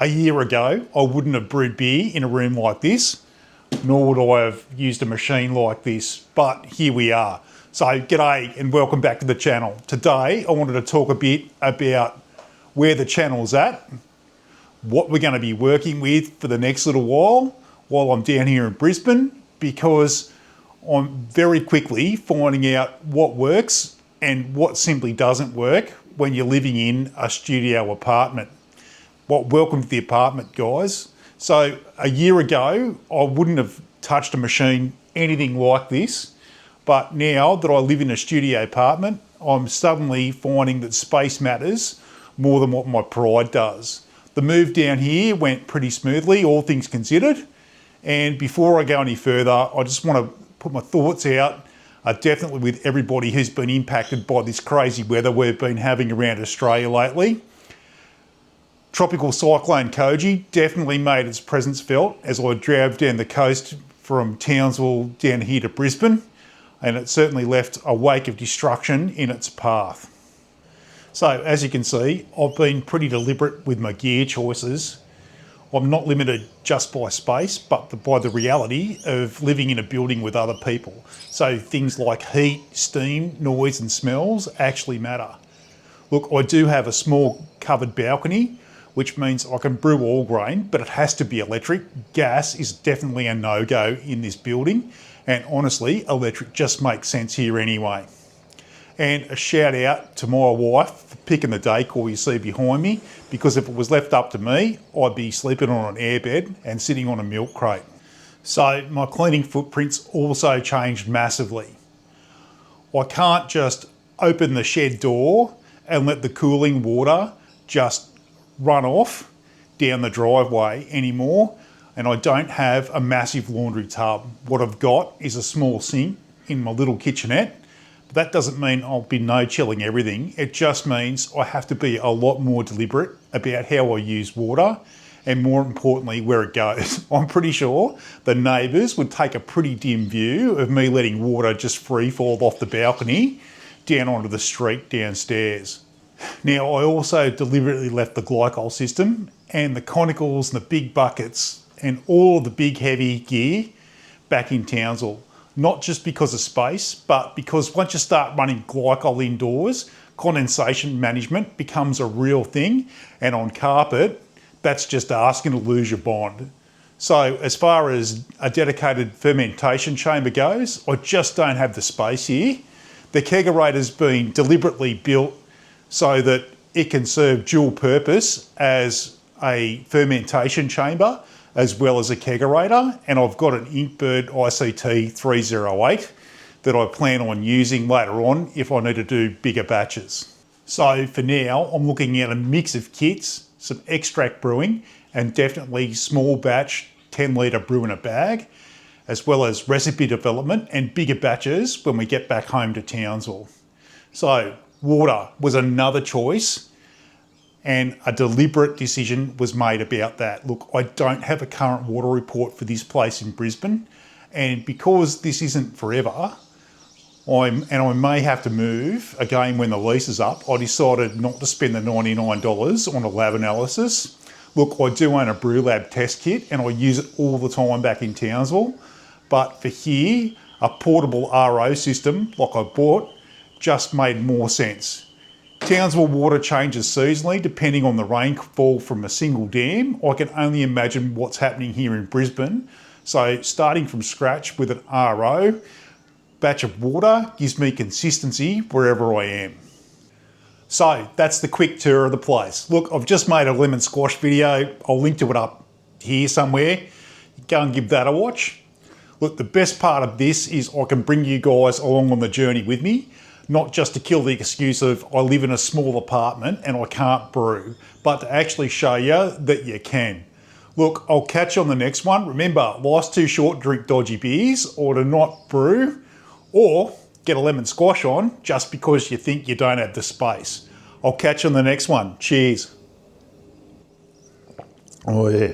A year ago, I wouldn't have brewed beer in a room like this, nor would I have used a machine like this, but here we are. So g'day and welcome back to the channel. Today, I wanted to talk a bit about where the channel's at, what we're going to be working with for the next little while I'm down here in Brisbane, because I'm very quickly finding out what works and what simply doesn't work when you're living in a studio apartment. Well, welcome to the apartment, guys. So a year ago, I wouldn't have touched a machine anything like this, but now that I live in a studio apartment, I'm suddenly finding that space matters more than what my pride does. The move down here went pretty smoothly, all things considered. And before I go any further, I just want to put my thoughts out, definitely with everybody who's been impacted by this crazy weather we've been having around Australia lately. Tropical cyclone Koji definitely made its presence felt as I drove down the coast from Townsville down here to Brisbane, and it certainly left a wake of destruction in its path. So as you can see, I've been pretty deliberate with my gear choices. I'm not limited just by space, but by the reality of living in a building with other people. So things like heat, steam, noise and smells actually matter. Look, I do have a small covered balcony, which means I can brew all grain, but it has to be electric. Gas is definitely a no-go in this building. And honestly, electric just makes sense here anyway. And a shout out to my wife for picking the decor you see behind me, because if it was left up to me, I'd be sleeping on an airbed and sitting on a milk crate. So my cleaning footprint's also changed massively. I can't just open the shed door and let the cooling water just run off down the driveway anymore, and I don't have a massive laundry tub. What I've got is a small sink in my little kitchenette. But that doesn't mean I'll be no-chilling everything. It just means I have to be a lot more deliberate about how I use water, and more importantly, where it goes. I'm pretty sure the neighbours would take a pretty dim view of me letting water just free fall off the balcony down onto the street downstairs. Now, I also deliberately left the glycol system and the conicals and the big buckets and all of the big heavy gear back in Townsville. Not just because of space, but because once you start running glycol indoors, condensation management becomes a real thing. And on carpet, that's just asking to lose your bond. So as far as a dedicated fermentation chamber goes, I just don't have the space here. The kegerator's been deliberately built so that it can serve dual purpose as a fermentation chamber as well as a kegerator, and I've got an Inkbird ICT 308 that I plan on using later on if I need to do bigger batches. So for now, I'm looking at a mix of kits, some extract brewing, and definitely small batch 10 litre brew in a bag, as well as recipe development and bigger batches when we get back home to Townsville. So water was another choice, and a deliberate decision was made about that. Look, I don't have a current water report for this place in Brisbane, and because this isn't forever, I may have to move again when the lease is up, I decided not to spend the $99 on a lab analysis. Look, I do own a brew lab test kit and I use it all the time back in Townsville, but for here, a portable RO system like I bought just made more sense. Townsville water changes seasonally depending on the rainfall from a single dam. I can only imagine what's happening here in Brisbane. So starting from scratch with an RO batch of water gives me consistency wherever I am. So that's the quick tour of the place. Look, I've just made a lemon squash video. I'll link to it up here somewhere. Go and give that a watch. Look, the best part of this is I can bring you guys along on the journey with me. Not just to kill the excuse of I live in a small apartment and I can't brew, but to actually show you that you can. Look, I'll catch you on the next one. Remember, life's too short to drink dodgy beers or to not brew or get a lemon squash on just because you think you don't have the space. I'll catch you on the next one. Cheers. Oh yeah.